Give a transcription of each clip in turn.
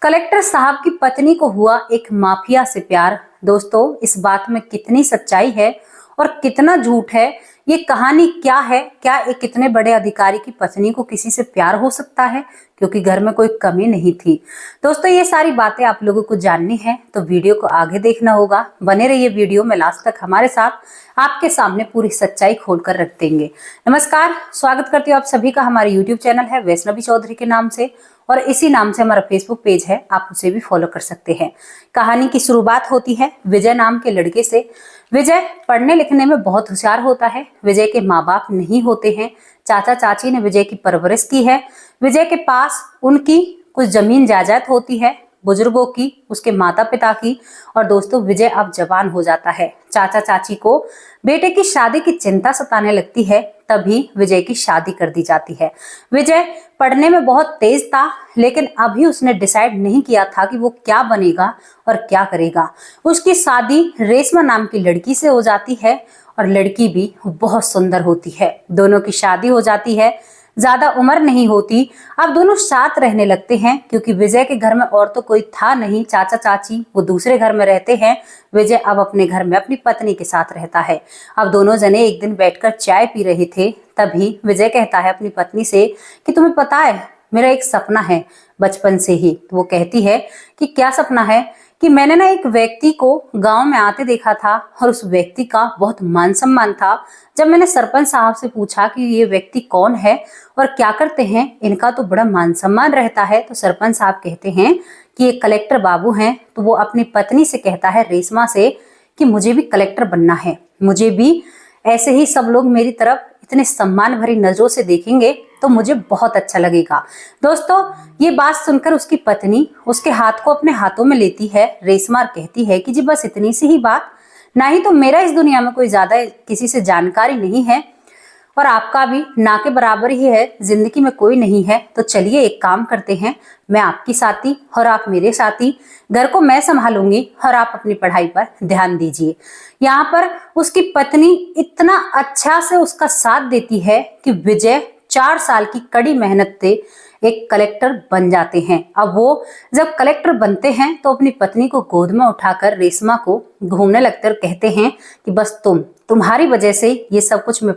Collector साहब की पत्नी को हुआ एक माफिया से प्यार। दोस्तों, इस बात में कितनी सच्चाई है और कितना झूठ है? ये कहानी क्या है? क्या एक इतने बड़े अधिकारी की पत्नी को किसी से प्यार हो सकता है क्योंकि घर में कोई कमी नहीं थी? दोस्तों, ये सारी बातें आप लोगों को जाननी है तो वीडियो को आगे देखना होगा। बने रहिए वीडियो में लास्ट तक हमारे साथ, आपके सामने पूरी सच्चाई खोलकर रख देंगे। नमस्कार, स्वागत करती हूँ आप सभी का। हमारे यूट्यूब चैनल है वैष्णवी चौधरी के नाम से और इसी नाम से हमारा फेसबुक पेज है, आप उसे भी फॉलो कर सकते हैं। कहानी की शुरुआत होती है विजय नाम के लड़के से। विजय पढ़ने लिखने में बहुत होशियार होता है। विजय के माँ बाप नहीं होते हैं, चाचा चाची ने विजय की परवरिश की है। विजय के पास उनकी कुछ जमीन जायदाद होती है, बुजुर्गों की, उसके माता पिता की। और दोस्तों, विजय अब जवान हो जाता है। चाचा चाची को बेटे की शादी की चिंता सताने लगती है, तभी विजय की शादी कर दी जाती है। विजय पढ़ने में बहुत तेज था, लेकिन अभी उसने डिसाइड नहीं किया था कि वो क्या बनेगा और क्या करेगा। उसकी शादी रेशमा नाम की लड़की से हो जाती है और लड़की भी बहुत सुंदर होती है। दोनों की शादी हो जाती है, ज्यादा उम्र नहीं होती। अब दोनों साथ रहने लगते हैं क्योंकि विजय के घर में और तो कोई था नहीं। चाचा चाची वो दूसरे घर में रहते हैं। विजय अब अपने घर में अपनी पत्नी के साथ रहता है। अब दोनों जने एक दिन बैठकर चाय पी रहे थे, तभी विजय कहता है अपनी पत्नी से कि तुम्हें पता है, मेरा एक सपना है बचपन से ही। तो वो कहती है कि क्या सपना है? कि मैंने ना एक व्यक्ति को गांव में आते देखा था और उस व्यक्ति का बहुत मान सम्मान था। जब मैंने सरपंच साहब से पूछा कि ये व्यक्ति कौन है और क्या करते हैं, इनका तो बड़ा मान सम्मान रहता है, तो सरपंच साहब कहते हैं कि ये कलेक्टर बाबू हैं। तो वो अपनी पत्नी से कहता है, रेशमा से, कि मुझे भी कलेक्टर बनना है, मुझे भी ऐसे ही सब लोग मेरी तरफ इतने सम्मान भरी नजरों से देखेंगे तो मुझे बहुत अच्छा लगेगा। दोस्तों, ये बात सुनकर उसकी पत्नी उसके हाथ को अपने हाथों में लेती है। रेशमा कहती है कि जी बस इतनी सी ही बात, ना ही तो मेरा इस दुनिया में कोई ज्यादा किसी से जानकारी नहीं है और आपका भी ना के बराबर ही है, जिंदगी में कोई नहीं है। तो चलिए एक काम करते हैं, मैं आपकी साथी और आप मेरे साथी, घर को मैं संभालूंगी और आप अपनी पढ़ाई पर ध्यान दीजिए। यहाँ पर उसकी पत्नी इतना अच्छा से उसका साथ देती है कि विजय 4 साल की कड़ी मेहनत से एक कलेक्टर बन जाते हैं। अब वो जब कलेक्टर बनते हैं तो अपनी पत्नी को गोद में उठाकर रेशमा को घूमने लगते और कहते हैं कि बस तुम्हारी वजह से ये सब कुछ मैं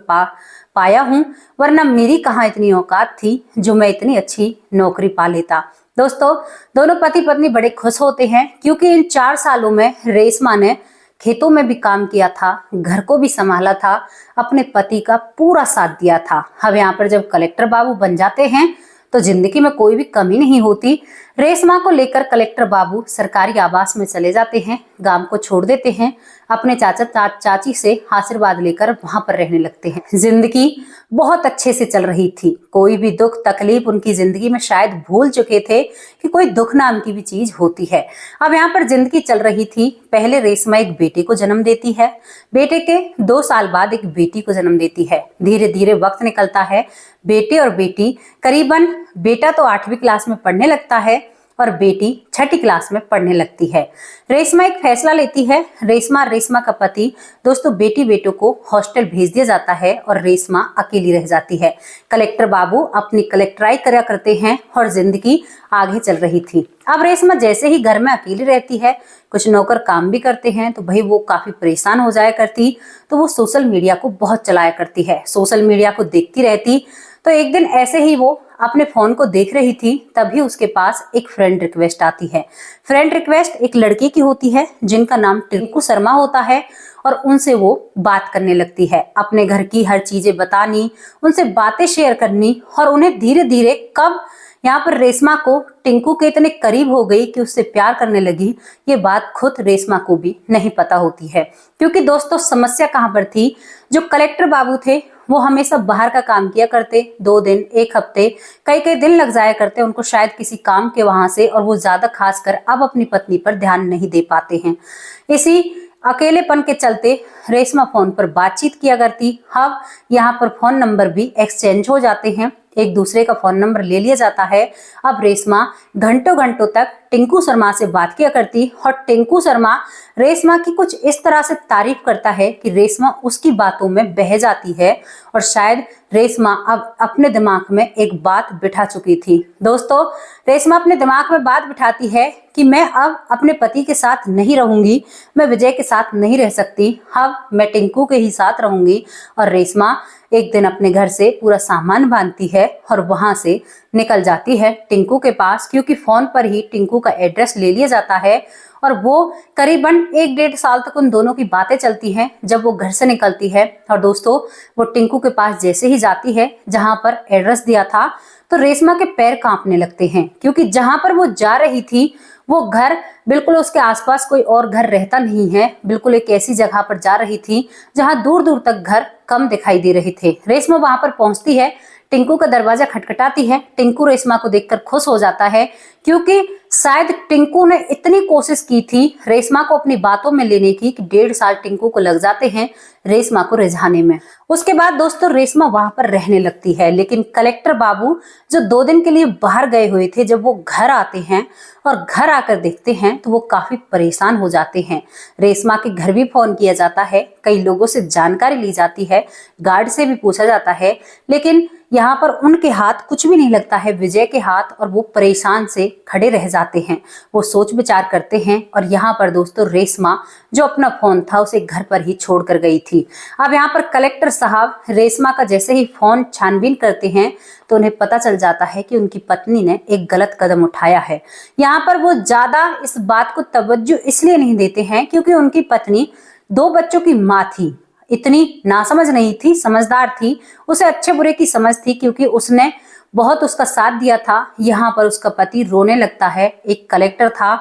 पाया हूँ, वरना मेरी कहाँ इतनी औकात थी जो मैं इतनी अच्छी नौकरी पा लेता। दोस्तों, दोनों पति पत्नी बड़े खुश होते हैं क्योंकि इन 4 सालों में रेशमा ने खेतों में भी काम किया था, घर को भी संभाला था, अपने पति का पूरा साथ दिया था। अब यहाँ पर जब कलेक्टर बाबू बन जाते हैं तो जिंदगी में कोई भी कमी नहीं होती। रेशमा को लेकर कलेक्टर बाबू सरकारी आवास में चले जाते हैं, गांव को छोड़ देते हैं, अपने चाचा चाची से आशीर्वाद लेकर वहां पर रहने लगते हैं। जिंदगी बहुत अच्छे से चल रही थी, कोई भी दुख तकलीफ उनकी जिंदगी में शायद भूल चुके थे कि कोई दुख नाम की भी चीज होती है। अब यहाँ पर जिंदगी चल रही थी। पहले रेशमा एक बेटे को जन्म देती है, बेटे के 2 साल बाद एक बेटी को जन्म देती है। धीरे धीरे वक्त निकलता है, बेटे और बेटी करीबन, बेटा तो 8वीं क्लास में पढ़ने लगता है और बेटी 6ठी क्लास में पढ़ने लगती है। रेशमा एक फैसला लेती है। रेशमा का पति, दोस्तों, बेटी बेटों को हॉस्टल भेज दिया जाता है और रेशमा अकेली रह जाती है। कलेक्टर बाबू अपनी कलेक्टराई करा करते हैं और जिंदगी आगे चल रही थी। अब रेशमा जैसे ही घर में अकेली रहती है, कुछ नौकर काम भी करते हैं, तो भाई वो काफी परेशान हो जाया करती। तो वो सोशल मीडिया को बहुत चलाया करती है, सोशल मीडिया को देखती रहती। तो एक दिन ऐसे ही वो अपने फोन को देख रही थी, तभी उसके पास एक फ्रेंड रिक्वेस्ट आती है। फ्रेंड रिक्वेस्ट एक लड़के की होती है जिनका नाम टिंकू शर्मा होता है और उनसे वो बात करने लगती है, अपने घर की हर चीजें बतानी, उनसे बातें शेयर करनी। और उन्हें धीरे धीरे कब यहाँ पर रेशमा को टिंकू के इतने करीब हो गई कि उससे प्यार करने लगी, ये बात खुद रेशमा को भी नहीं पता होती है। क्योंकि दोस्तों, समस्या कहाँ पर थी, जो कलेक्टर बाबू थे वो हमेशा बाहर का काम किया करते, 2 दिन 1 हफ्ते कई कई दिन लग जाया करते उनको शायद किसी काम के वहां से, और वो ज्यादा खासकर अब अपनी पत्नी पर ध्यान नहीं दे पाते हैं। इसी अकेलेपन के चलते रेशमा फोन पर बातचीत किया करती। अब यहाँ पर फोन नंबर भी एक्सचेंज हो जाते हैं, एक दूसरे का फोन नंबर ले लिया जाता है। अब रेशमा घंटों घंटों तक टिंकू शर्मा से बात किया करती और टिंकू शर्मा रेशमा की कुछ इस तरह से तारीफ करता है कि रेशमा उसकी बातों में बह जाती है और शायद रेशमा अब अपने दिमाग में एक बात बिठा चुकी थी। दोस्तों, रेशमा अपने दिमाग में बात बिठाती है कि मैं अब अपने पति के साथ नहीं रहूंगी, मैं विजय के साथ नहीं रह सकती, अब मैं टिंकू के ही साथ रहूंगी। और रेशमा एक दिन अपने घर से पूरा सामान बांधती है और वहां से निकल जाती है टिंकू के पास, क्योंकि फोन पर ही टिंकू का एड्रेस ले लिया जाता है। और वो करीबन 1-1.5 साल तक उन दोनों की बातें चलती हैं जब वो घर से निकलती है। और दोस्तों, वो टिंकू के पास जैसे ही जाती है जहां पर एड्रेस दिया था, तो रेशमा के पैर कांपने लगते हैं, क्योंकि जहां पर वो जा रही थी वो घर बिल्कुल उसके आसपास कोई और घर रहता नहीं है। बिल्कुल एक ऐसी जगह पर जा रही थी जहां दूर दूर तक घर कम दिखाई दे रहे थे। रेशमा वहां पर पहुंचती है, टिंकू का दरवाजा खटखटाती है। टिंकू रेशमा को देखकर खुश हो जाता है, क्योंकि शायद टिंकू ने इतनी कोशिश की थी रेशमा को अपनी बातों में लेने की कि 1.5 साल टिंकू को लग जाते हैं रेशमा को रिझाने में। उसके बाद दोस्तों, रेशमा वहां पर रहने लगती है, लेकिन कलेक्टर बाबू जो 2 दिन के लिए बाहर गए हुए थे, जब वो घर आते हैं और घर आकर देखते हैं तो वो काफी परेशान हो जाते हैं। रेशमा के घर भी फोन किया जाता है, कई लोगों से जानकारी ली जाती है, गार्ड से भी पूछा जाता है, लेकिन यहाँ पर उनके हाथ कुछ भी नहीं लगता है विजय के हाथ, और वो परेशान से खड़े रह जाते हैं। वो सोच विचार करते हैं, और यहाँ पर दोस्तों रेशमा जो अपना फोन था उसे घर पर ही छोड़कर गई थी। अब यहाँ पर कलेक्टर साहब रेशमा का जैसे ही फोन छानबीन करते हैं तो उन्हें पता चल जाता है कि उनकी पत्नी ने एक गलत कदम उठाया है। यहाँ पर वो ज्यादा इस बात को तवज्जो इसलिए नहीं देते हैं क्योंकि उनकी पत्नी 2 बच्चों की माँ थी, इतनी नासमझ नहीं थी, समझदार थी, उसे अच्छे बुरे की समझ थी, क्योंकि उसने बहुत उसका साथ दिया था। यहाँ पर उसका पति रोने लगता है, एक कलेक्टर था।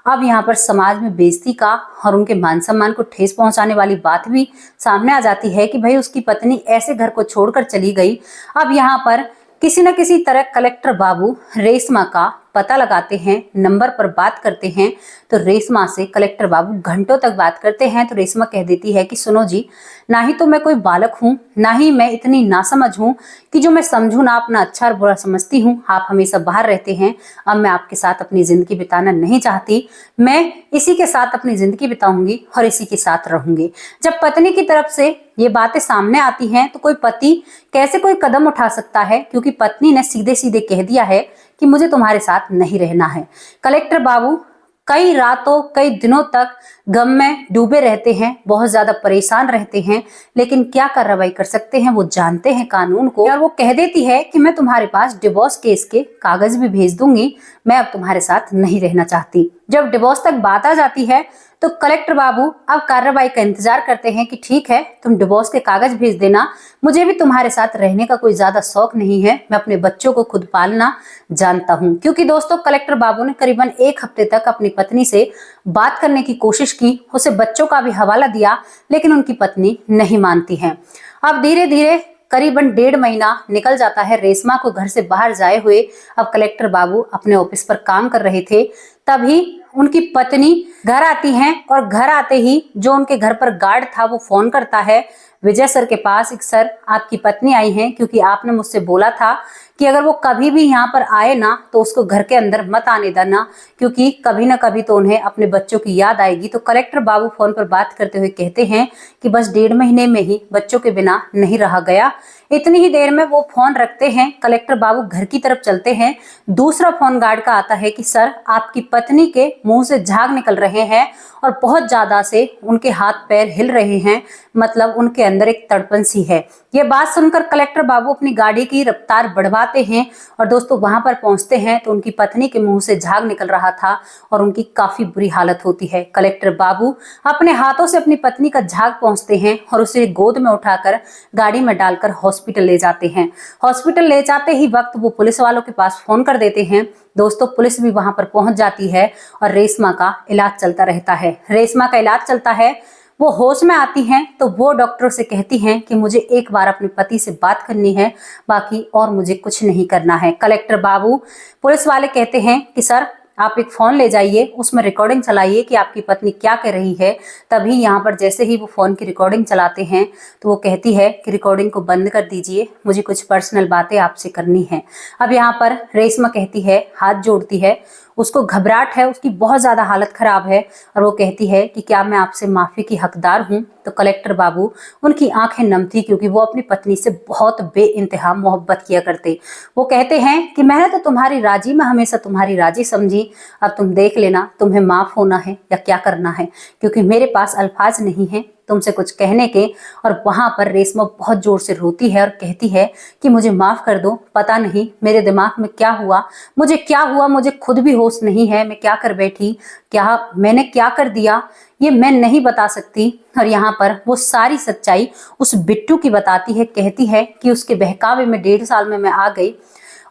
अब यहाँ पर समाज में बेइज्जती का और उनके मान सम्मान को ठेस पहुंचाने वाली बात भी सामने आ जाती है कि भाई उसकी पत्नी ऐसे घर को छोड़कर चली गई। अब यहाँ पर किसी न किसी तरह कलेक्टर बाबू रेशमा का पता लगाते हैं, नंबर पर बात करते हैं। तो रेशमा से कलेक्टर बाबू घंटों तक बात करते हैं। तो रेशमा कह देती है कि सुनो जी, ना ही तो मैं कोई बालक हूँ, ना ही मैं इतनी नासमझ हूँ कि जो मैं समझू ना अपना अच्छा और बुरा समझती हूँ। आप हमेशा बाहर रहते हैं, अब मैं आपके साथ अपनी जिंदगी बिताना नहीं चाहती, मैं इसी के साथ अपनी जिंदगी बिताऊंगी और इसी के साथ रहूंगी। जब पत्नी की तरफ से ये बातें सामने आती हैं तो कोई पति कैसे कोई कदम उठा सकता है, क्योंकि पत्नी ने सीधे सीधे कह दिया है कि मुझे तुम्हारे साथ नहीं रहना है। कलेक्टर बाबू कई रातों कई दिनों तक गम में डूबे रहते हैं, बहुत ज्यादा परेशान रहते हैं, लेकिन क्या कार्रवाई कर सकते हैं, वो जानते हैं कानून को। और वो कह देती है कि मैं तुम्हारे पास डिवोर्स केस के कागज भी भेज दूंगी, मैं अब तुम्हारे साथ नहीं रहना चाहती। जब डिवोर्स तक बात आ जाती है तो कलेक्टर बाबू अब कार्रवाई का इंतजार करते हैं कि ठीक है, तुम डिवोर्स के कागज भेज देना, मुझे भी तुम्हारे साथ रहने का कोई ज्यादा शौक नहीं है, मैं अपने बच्चों को खुद पालना जानता हूं। क्योंकि दोस्तों, कलेक्टर बाबू ने करीबन 1 हफ्ते तक अपनी पत्नी से बात करने की कोशिश की, उसे बच्चों का भी हवाला दिया, लेकिन उनकी पत्नी नहीं मानती है। अब धीरे धीरे करीबन 1.5 महीना निकल जाता है रेशमा को घर से बाहर जाए हुए। अब कलेक्टर बाबू अपने ऑफिस पर काम कर रहे थे, तभी उनकी पत्नी घर आती हैं, और घर आते ही जो उनके घर पर गार्ड था वो फोन करता है विजय सर के पास, एक सर आपकी पत्नी आई है, क्योंकि आपने मुझसे बोला था कि अगर वो कभी भी यहाँ पर आए ना तो उसको घर के अंदर मत आने देना, क्योंकि कभी ना कभी तो उन्हें अपने बच्चों की याद आएगी। तो कलेक्टर बाबू फोन पर बात करते हुए कहते हैं कि बस 1.5 महीने में ही बच्चों के बिना नहीं रहा गया। इतनी ही देर में वो फोन रखते हैं, कलेक्टर बाबू घर की तरफ चलते हैं। दूसरा फोन गार्ड का आता है कि सर आपकी पत्नी के मुंह से झाग निकल रहे हैं और बहुत ज्यादा से उनके हाथ पैर हिल रहे हैं, मतलब उनके अंदर एक तड़पन सी है। ये बात सुनकर कलेक्टर बाबू अपनी गाड़ी की रफ्तार बढ़वाते हैं, और दोस्तों वहां पर पहुंचते हैं तो उनकी पत्नी के मुंह से झाग निकल रहा था और उनकी काफी बुरी हालत होती है। कलेक्टर बाबू अपने हाथों से अपनी पत्नी का झाग पहुंचते हैं और उसे गोद में उठाकर गाड़ी में डालकर हॉस्पिटल ले जाते हैं। हॉस्पिटल ले जाते ही वक्त वो पुलिस वालों के पास फोन कर देते हैं। दोस्तों, पुलिस भी वहां पर पहुंच जाती है और रेशमा का इलाज चलता रहता है। रेशमा का इलाज चलता है, वो होश में आती हैं तो वो डॉक्टर से कहती हैं कि मुझे एक बार अपने पति से बात करनी है, बाकी और मुझे कुछ नहीं करना है। कलेक्टर बाबू पुलिस वाले कहते हैं कि सर आप एक फोन ले जाइए, उसमें रिकॉर्डिंग चलाइए कि आपकी पत्नी क्या कह रही है। तभी यहाँ पर जैसे ही वो फोन की रिकॉर्डिंग चलाते हैं तो वो कहती है कि रिकॉर्डिंग को बंद कर दीजिए, मुझे कुछ पर्सनल बातें आपसे करनी है। अब यहाँ पर रेशमा कहती है, हाथ जोड़ती है, उसको घबराहट है, उसकी बहुत ज्यादा हालत खराब है और वो कहती है कि क्या मैं आपसे माफी की हकदार हूँ। तो कलेक्टर बाबू, उनकी आंखें नम थी क्योंकि वो अपनी पत्नी से बहुत बेइंतहा मोहब्बत किया करते। वो कहते हैं कि मैंने तो तुम्हारी राजी में हमेशा तुम्हारी राजी समझी, अब तुम देख लेना तुम्हें माफ होना है या क्या करना है, क्योंकि मेरे पास अल्फाज नहीं है तुमसे कुछ कहने के। और वहां पर रेशमा बहुत जोर से रोती है और कहती है कि मुझे माफ कर दो, पता नहीं मेरे दिमाग में क्या हुआ, मुझे खुद भी होश नहीं है, मैं क्या कर बैठी, क्या मैंने क्या कर दिया, ये मैं नहीं बता सकती। और यहाँ पर वो सारी सच्चाई उस बिट्टू की बताती है, कहती है कि उसके बहकावे में 1.5 साल में मैं आ गई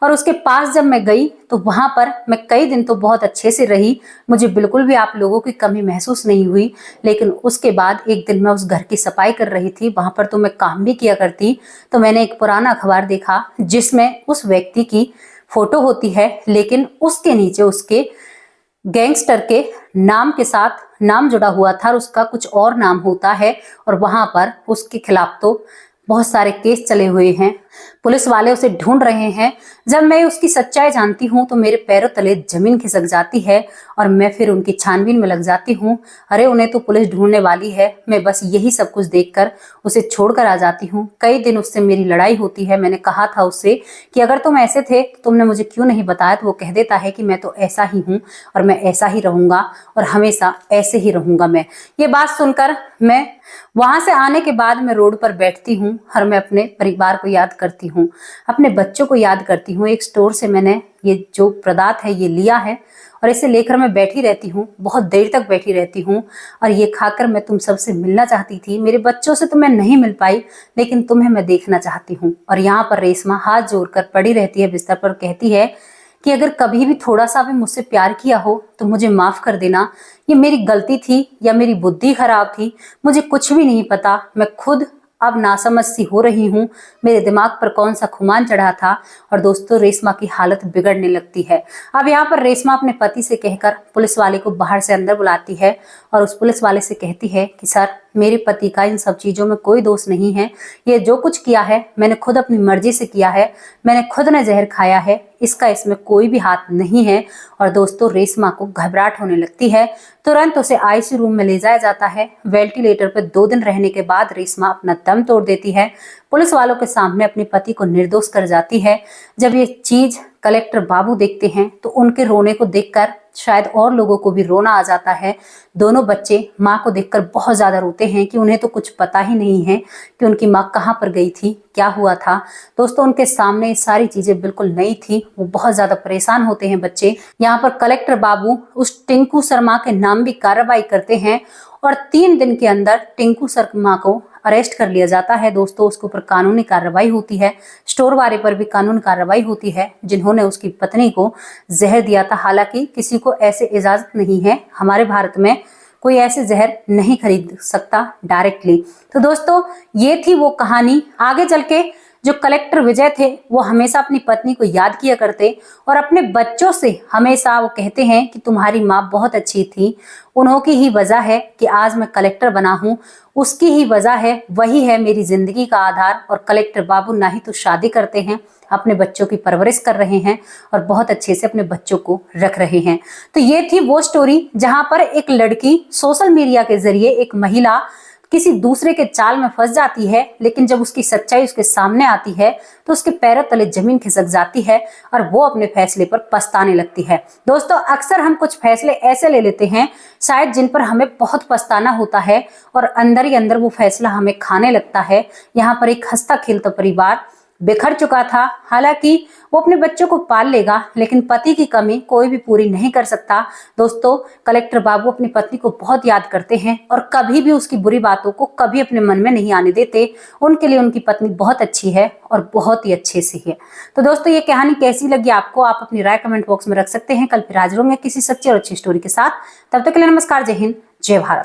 और उसके पास जब मैं गई तो वहां पर मैं कई दिन तो बहुत अच्छे से रही, मुझे बिल्कुल भी आप लोगों की कमी महसूस नहीं हुई। लेकिन उसके बाद एक दिन मैं उस घर की सफाई कर रही थी, वहां पर तो मैं काम भी किया करती, तो मैंने एक पुराना अखबार देखा जिसमें उस व्यक्ति की फोटो होती है, लेकिन उसके नीचे उसके गैंगस्टर के नाम के साथ नाम जुड़ा हुआ था और उसका कुछ और नाम होता है। और वहां पर उसके खिलाफ तो बहुत सारे केस चले हुए हैं, पुलिस वाले उसे ढूंढ रहे हैं। जब मैं उसकी सच्चाई जानती हूँ तो मेरे पैरों तले जमीन खिसक जाती है और मैं फिर उनकी छानबीन में लग जाती हूँ। अरे उन्हें तो पुलिस ढूंढने वाली है, मैं बस यही सब कुछ देखकर उसे छोड़कर आ जाती हूँ। कई दिन उससे मेरी लड़ाई होती है। मैंने कहा था उससे कि अगर तुम ऐसे थे तो तुमने मुझे क्यों नहीं बताया, तो वो कह देता है कि मैं तो ऐसा ही हूँ और मैं ऐसा ही रहूंगा और हमेशा ऐसे ही रहूंगा। मैं ये बात सुनकर मैं वहां से आने के बाद मैं रोड पर बैठती हूँ और मैं अपने परिवार को याद करती हूँ, अपने बच्चों को याद करती हूँ। एक स्टोर से मैंने ये जो पदार्थ है ये लिया है और इसे लेकर मैं बैठी रहती हूँ, बहुत देर तक बैठी रहती हूँ और ये खाकर मैं तुम सबसे मिलना चाहती थी। मेरे बच्चों से तो मैं नहीं मिल पाई, लेकिन तुम्हें मैं देखना चाहती हूँ। और यहाँ पर रेशमा हाथ जोड़कर पड़ी रहती है बिस्तर पर, कहती है कि अगर कभी भी थोड़ा सा भी मुझसे प्यार किया हो तो मुझे माफ कर देना, ये मेरी गलती थी या मेरी बुद्धि खराब थी, मुझे कुछ भी नहीं पता, मैं खुद अब नासमझ सी हो रही हूँ, मेरे दिमाग पर कौन सा खुमान चढ़ा था। और दोस्तों रेशमा की हालत बिगड़ने लगती है। अब यहाँ पर रेशमा अपने पति से कहकर पुलिस वाले को बाहर से अंदर बुलाती है और उस पुलिस वाले से कहती है कि सर मेरे पति का इन सब चीजों में कोई दोष नहीं है, ये जो कुछ किया है मैंने खुद अपनी मर्जी से किया है, मैंने खुद ने जहर खाया है, इसका इसमें कोई भी हाथ नहीं है। और दोस्तों रेशमा को घबराहट होने लगती है, तुरंत उसे आईसीयू रूम में ले जाया जाता है। वेंटिलेटर पर 2 दिन रहने के बाद रेशमा अपना दम तोड़ देती है, पुलिस वालों के सामने अपने पति को निर्दोष कर जाती है। जब ये चीज कलेक्टर बाबू देखते हैं तो उनके रोने को देखकर शायद और लोगों को भी रोना आ जाता है। दोनों बच्चे माँ को देखकर बहुत ज्यादा रोते हैं कि उन्हें तो कुछ पता ही नहीं है कि उनकी माँ कहाँ पर गई थी, क्या हुआ था। दोस्तों उनके सामने ये सारी चीजें बिल्कुल नई थी, वो बहुत ज्यादा परेशान होते हैं बच्चे। यहाँ पर कलेक्टर बाबू उस टिंकू शर्मा के नाम भी कार्रवाई करते हैं और 3 दिन के अंदर टिंकू शर्मा को अरेस्ट कर लिया जाता है। दोस्तों उसके ऊपर कानूनी कार्रवाई होती है, स्टोर वाले पर भी कानूनी कार्रवाई होती है जिन्होंने उसकी पत्नी को जहर दिया था। हालांकि किसी को ऐसे इजाजत नहीं है, हमारे भारत में कोई ऐसे जहर नहीं खरीद सकता डायरेक्टली। तो दोस्तों ये थी वो कहानी। आगे चल के जो कलेक्टर विजय थे वो हमेशा अपनी पत्नी को याद किया करते और अपने बच्चों से हमेशा वो कहते हैं कि तुम्हारी माँ बहुत अच्छी थी, उन्हों की ही वजह है कि आज मैं कलेक्टर बना हूँ, उसकी ही वजह है, वही है मेरी जिंदगी का आधार। और कलेक्टर बाबू ना ही तो शादी करते हैं, अपने बच्चों की परवरिश कर रहे हैं और बहुत अच्छे से अपने बच्चों को रख रहे हैं। तो ये थी वो स्टोरी जहां पर एक लड़की सोशल मीडिया के जरिए, एक महिला किसी दूसरे के जाल में फंस जाती है, लेकिन जब उसकी सच्चाई उसके सामने आती है तो उसके पैरों तले जमीन खिसक जाती है और वो अपने फैसले पर पछताने लगती है। दोस्तों अक्सर हम कुछ फैसले ऐसे ले लेते हैं शायद जिन पर हमें बहुत पछताना होता है और अंदर ही अंदर वो फैसला हमें खाने लगता है। यहाँ पर एक हंसता खेलता परिवार बिखर चुका था। हालांकि वो अपने बच्चों को पाल लेगा, लेकिन पति की कमी कोई भी पूरी नहीं कर सकता। दोस्तों कलेक्टर बाबू अपनी पत्नी को बहुत याद करते हैं और कभी भी उसकी बुरी बातों को कभी अपने मन में नहीं आने देते। उनके लिए उनकी पत्नी बहुत अच्छी है और बहुत ही अच्छे से है। तो दोस्तों ये कहानी कैसी लगी आपको, आप अपनी राय कमेंट बॉक्स में रख सकते हैं। कल फिर हाजिर होंगे किसी सच्ची और अच्छी स्टोरी के साथ। तब तक के लिए नमस्कार, जय हिंद, जय भारत।